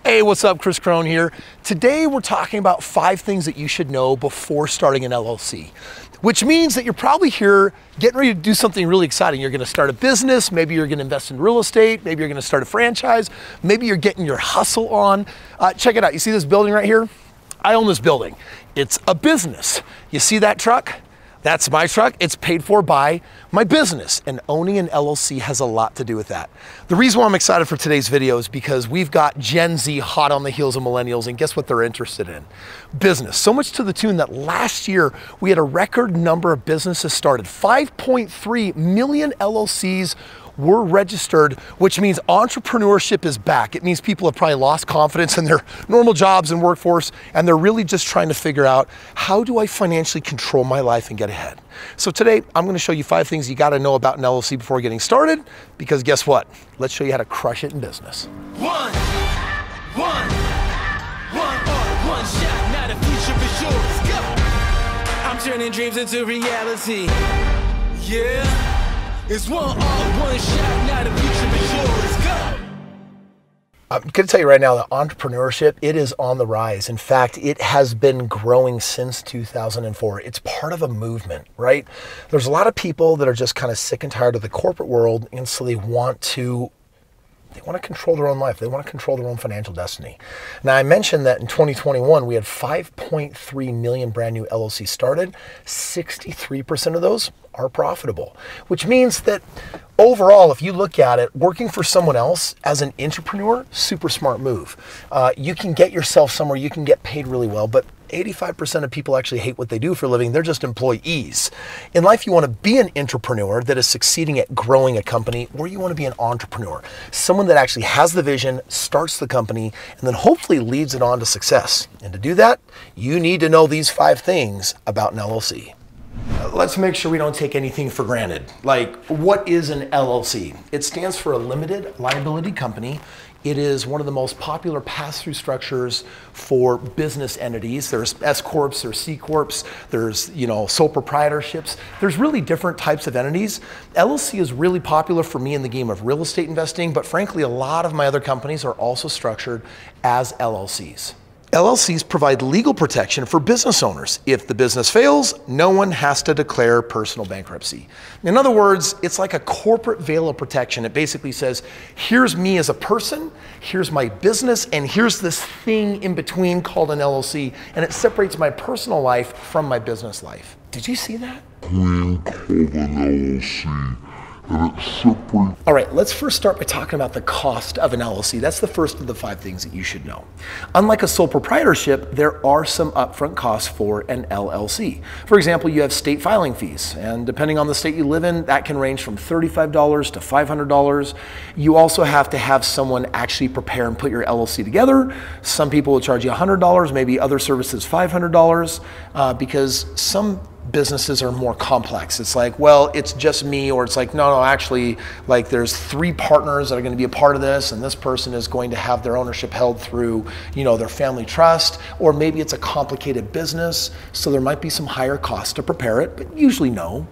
Hey, what's up? Kris Krohn here. Today we're talking about 5 things that you should know before starting an LLC, which means that you're probably here getting ready to do something really exciting. You're gonna start a business, maybe you're gonna invest in real estate, maybe you're gonna start a franchise, maybe you're getting your hustle on. Check it out, you see this building right here? I own this building. It's a business. You see that truck? That's my truck. It's paid for by my business, and owning an LLC has a lot to do with that. The reason why I'm excited for today's video is because we've got Gen Z hot on the heels of millennials, and guess what they're interested in? Business. So much to the tune that last year we had a record number of businesses started. 5.3 million LLCs were registered, which means entrepreneurship is back. It means people have probably lost confidence in their normal jobs and workforce, and they're really just trying to figure out, how do I financially control my life and get ahead? So today, I'm gonna show you 5 things you gotta know about an LLC before getting started, because guess what? Let's show you how to crush it in business. One shot, now the future is yours. Go! I'm turning dreams into reality. Yeah. It's one shot, now the future is yours. Go! I'm going to tell you right now that entrepreneurship, it is on the rise. In fact, it has been growing since 2004. It's part of a movement, right? There's a lot of people that are just kind of sick and tired of the corporate world, and so they want to control their own life. They want to control their own financial destiny. Now, I mentioned that in 2021, we had 5.3 million brand new LLCs started. 63% of those are profitable, which means that overall, if you look at it, working for someone else as an entrepreneur, super smart move. You can get yourself somewhere, you can get paid really well, but 85% of people actually hate what they do for a living. They're just employees. In life, you want to be an entrepreneur that is succeeding at growing a company, or you want to be an entrepreneur, someone that actually has the vision, starts the company, and then hopefully leads it on to success. And to do that, you need to know these 5 things about an LLC. Let's make sure we don't take anything for granted. Like, what is an LLC? It stands for a limited liability company. It is one of the most popular pass-through structures for business entities. There's S Corps, there's C Corps, there's sole proprietorships. There's really different types of entities. LLC is really popular for me in the game of real estate investing, but frankly, a lot of my other companies are also structured as LLCs. LLCs provide legal protection for business owners. If the business fails, no one has to declare personal bankruptcy. In other words, it's like a corporate veil of protection. It basically says, here's me as a person, here's my business, and here's this thing in between called an LLC, and it separates my personal life from my business life. Did you see that? All right, let's first start by talking about the cost of an LLC. That's the first of the 5 things that you should know. Unlike a sole proprietorship, there are some upfront costs for an LLC. For example, you have state filing fees, and depending on the state you live in, that can range from $35 to $500. You also have to have someone actually prepare and put your LLC together. Some people will charge you $100, maybe other services $500, because some businesses are more complex. It's like, well, it's just me, or it's like, no, actually, like there's 3 partners that are going to be a part of this, and this person is going to have their ownership held through, their family trust, or maybe it's a complicated business, so there might be some higher costs to prepare it, but usually no.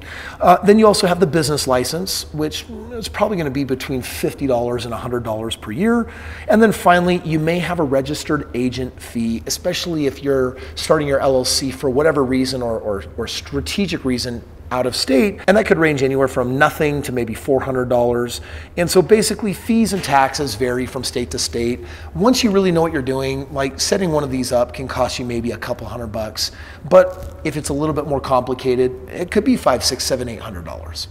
Then you also have the business license, which is probably going to be between $50 and $100 per year. And then finally, you may have a registered agent fee, especially if you're starting your LLC for whatever reason or strategic reason out of state, and that could range anywhere from nothing to maybe $400. And so basically fees and taxes vary from state to state. Once you really know what you're doing, like setting one of these up can cost you maybe a couple $100, but if it's a little bit more complicated, it could be $500, $600, $700, $800.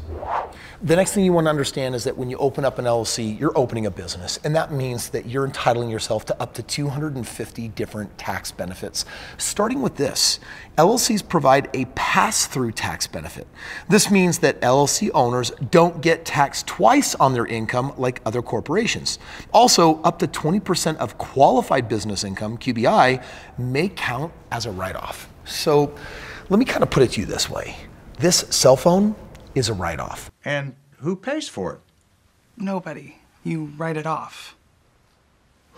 The next thing you want to understand is that when you open up an LLC, you're opening a business, and that means that you're entitling yourself to up to 250 different tax benefits. Starting with this, LLCs provide a pass-through tax benefit. This means that LLC owners don't get taxed twice on their income like other corporations. Also, up to 20% of qualified business income, QBI, may count as a write-off. So let me kind of put it to you this way. This cell phone is a write-off. And who pays for it? Nobody. You write it off.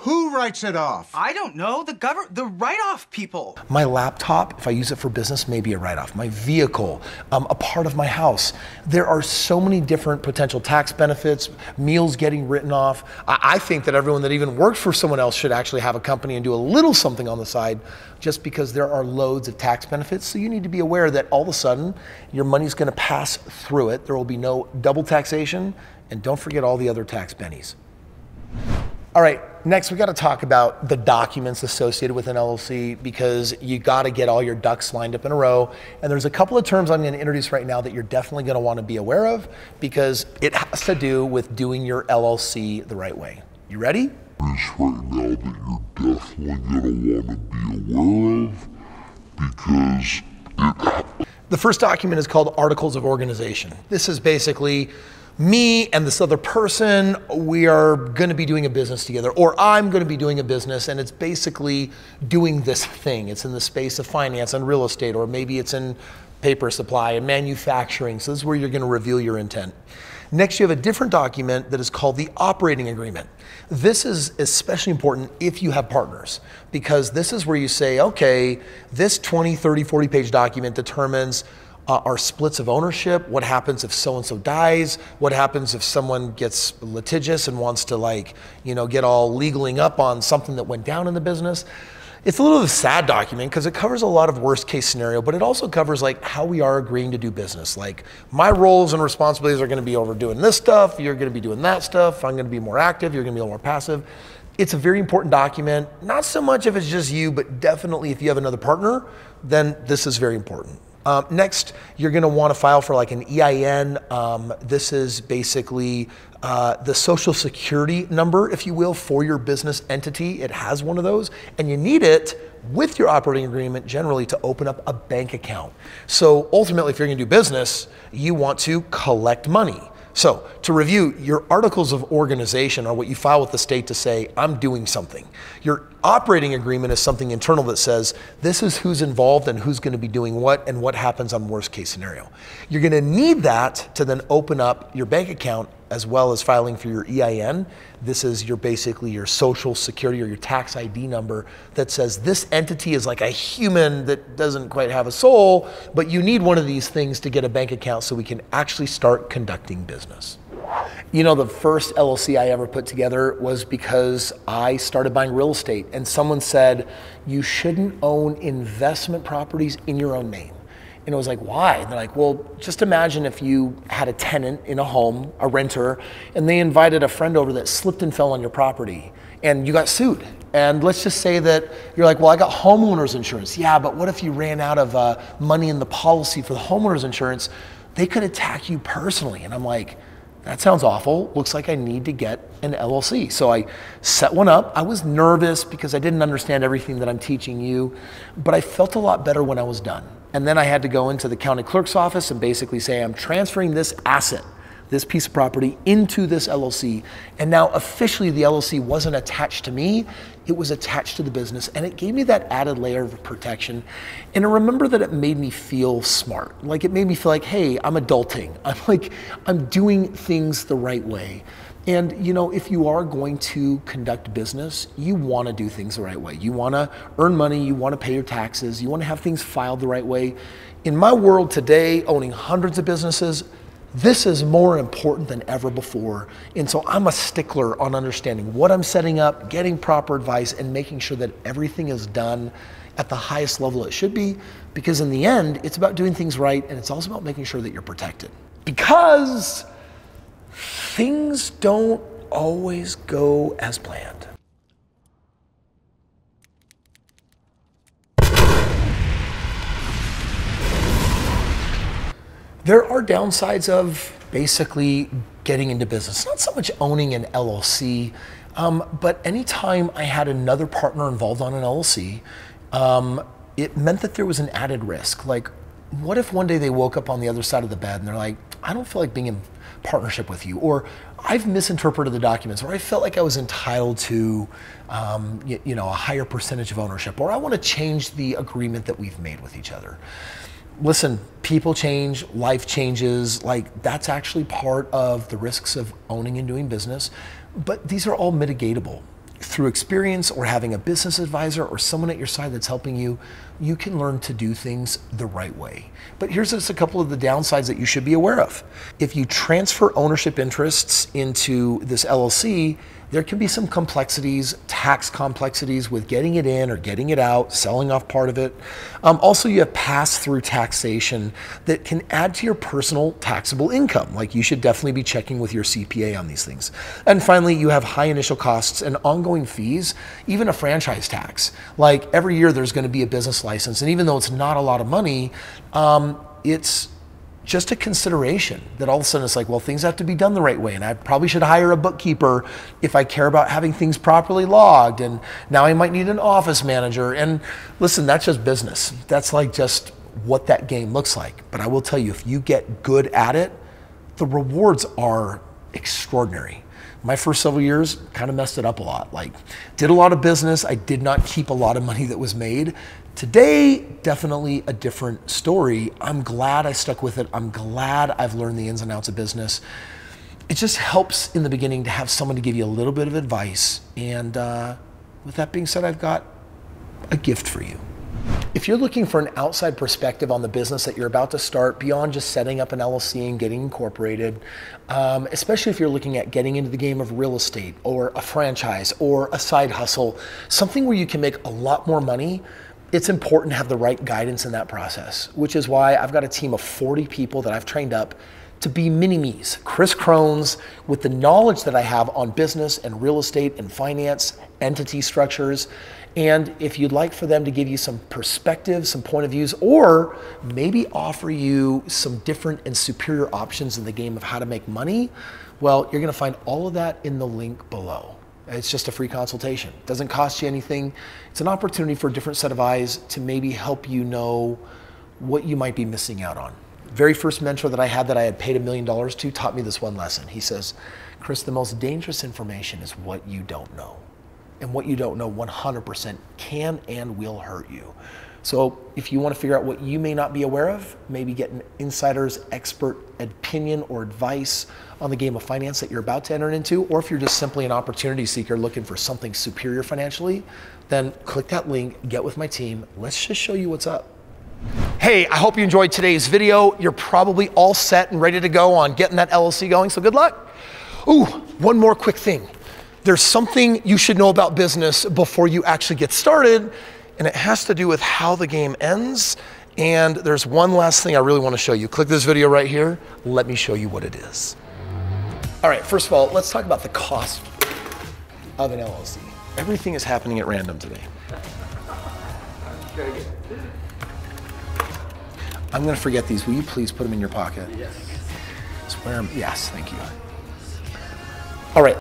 Who writes it off? I don't know. The write-off people. My laptop, if I use it for business, may be a write-off. My vehicle, a part of my house. There are so many different potential tax benefits, meals getting written off. I think that everyone that even works for someone else should actually have a company and do a little something on the side, just because there are loads of tax benefits. So you need to be aware that all of a sudden, your money's gonna pass through it. There will be no double taxation, and don't forget all the other tax bennies. All right, next we got to talk about the documents associated with an LLC, because you got to get all your ducks lined up in a row. And there's a couple of terms I'm going to introduce right now that you're definitely going to want to be aware of, because it has to do with doing your LLC the right way. You ready? Right now that you're definitely going to want to be aware of, because the first document is called Articles of Organization. This is basically me and this other person, we are going to be doing a business together, or I'm going to be doing a business, and it's basically doing this thing. It's in the space of finance and real estate, or maybe it's in paper supply and manufacturing. So this is where you're going to reveal your intent. Next, you have a different document that is called the operating agreement. This is especially important if you have partners, because this is where you say, okay, this 20, 30, 40 page document determines our splits of ownership, what happens if so-and-so dies, what happens if someone gets litigious and wants to get all legaling up on something that went down in the business. It's a little of a sad document because it covers a lot of worst case scenario, but it also covers how we are agreeing to do business. Like, my roles and responsibilities are gonna be over doing this stuff, you're gonna be doing that stuff, I'm gonna be more active, you're gonna be a little more passive. It's a very important document, not so much if it's just you, but definitely if you have another partner, then this is very important. Next, you're going to want to file for an EIN. This is basically the social security number, if you will, for your business entity. It has one of those, and you need it with your operating agreement generally to open up a bank account. So ultimately, if you're going to do business, you want to collect money. So to review, your articles of organization are what you file with the state to say, I'm doing something. Your operating agreement is something internal that says, this is who's involved and who's going to be doing what and what happens on worst case scenario. You're going to need that to then open up your bank account, as well as filing for your EIN. This is basically your social security or your tax ID number that says this entity is like a human that doesn't quite have a soul, but you need one of these things to get a bank account so we can actually start conducting business. You know, the first LLC I ever put together was because I started buying real estate, and someone said, you shouldn't own investment properties in your own name. And it was like, why? And they're like, well, just imagine if you had a tenant in a home, a renter, and they invited a friend over that slipped and fell on your property, and you got sued. And let's just say that you're like, well, I got homeowners insurance. Yeah, but what if you ran out of money in the policy for the homeowners insurance? They could attack you personally. And I'm like, that sounds awful. Looks like I need to get an LLC. So I set one up. I was nervous because I didn't understand everything that I'm teaching you, but I felt a lot better when I was done. And then I had to go into the county clerk's office and basically say, I'm transferring this asset, this piece of property, into this LLC. And now officially the LLC wasn't attached to me, it was attached to the business, and it gave me that added layer of protection. And I remember that it made me feel smart. Like, it made me feel like, hey, I'm adulting. I'm doing things the right way. And you know, if you are going to conduct business, you want to do things the right way. You want to earn money, you want to pay your taxes, you want to have things filed the right way. In my world today, owning hundreds of businesses, this is more important than ever before. And so I'm a stickler on understanding what I'm setting up, getting proper advice, and making sure that everything is done at the highest level it should be. Because in the end, it's about doing things right, and it's also about making sure that you're protected. Because things don't always go as planned. There are downsides of basically getting into business. Not so much owning an LLC, but anytime I had another partner involved on an LLC, it meant that there was an added risk. Like, what if one day they woke up on the other side of the bed and they're like, I don't feel like being in partnership with you, or I've misinterpreted the documents, or I felt like I was entitled to a higher percentage of ownership, or I want to change the agreement that we've made with each other. Listen, people change, life changes, like that's actually part of the risks of owning and doing business, but these are all mitigatable. through experience or having a business advisor or someone at your side that's helping you, you can learn to do things the right way. But here's just a couple of the downsides that you should be aware of. If you transfer ownership interests into this LLC, there can be some complexities, tax complexities with getting it in or getting it out, selling off part of it. Also, you have pass-through taxation that can add to your personal taxable income. Like, you should definitely be checking with your CPA on these things. And finally, you have high initial costs and ongoing fees, even a franchise tax. Like, every year there's going to be a business license, and even though it's not a lot of money, it's just a consideration that all of a sudden it's like, well, things have to be done the right way, and I probably should hire a bookkeeper if I care about having things properly logged, and now I might need an office manager. And listen, that's just business. That's like just what that game looks like. But I will tell you, if you get good at it, the rewards are extraordinary. My first several years kind of messed it up a lot. Like, did a lot of business. I did not keep a lot of money that was made. Today, definitely a different story. I'm glad I stuck with it. I'm glad I've learned the ins and outs of business. It just helps in the beginning to have someone to give you a little bit of advice. And with that being said, I've got a gift for you. If you're looking for an outside perspective on the business that you're about to start, beyond just setting up an LLC and getting incorporated, especially if you're looking at getting into the game of real estate or a franchise or a side hustle, something where you can make a lot more money, it's important to have the right guidance in that process, which is why I've got a team of 40 people that I've trained up to be mini-me's, Kris Krohns, with the knowledge that I have on business and real estate and finance, entity structures. And if you'd like for them to give you some perspective, some point of views, or maybe offer you some different and superior options in the game of how to make money, well, you're gonna find all of that in the link below. It's just a free consultation. It doesn't cost you anything. It's an opportunity for a different set of eyes to maybe help you know what you might be missing out on. Very first mentor that I had paid $1 million to taught me this one lesson. He says, Kris, the most dangerous information is what you don't know. And what you don't know 100% can and will hurt you. So if you want to figure out what you may not be aware of, maybe get an insider's expert opinion or advice on the game of finance that you're about to enter into, or if you're just simply an opportunity seeker looking for something superior financially, then click that link, get with my team. Let's just show you what's up. Hey, I hope you enjoyed today's video. You're probably all set and ready to go on getting that LLC going, so good luck. Ooh, one more quick thing. There's something you should know about business before you actually get started, and it has to do with how the game ends. And there's one last thing I really want to show you. Click this video right here. Let me show you what it is. All right, first of all, let's talk about the cost of an LLC. Everything is happening at random today. I'm gonna forget these. Will you please put them in your pocket? Yes. Swear them. Yes, thank you. All right.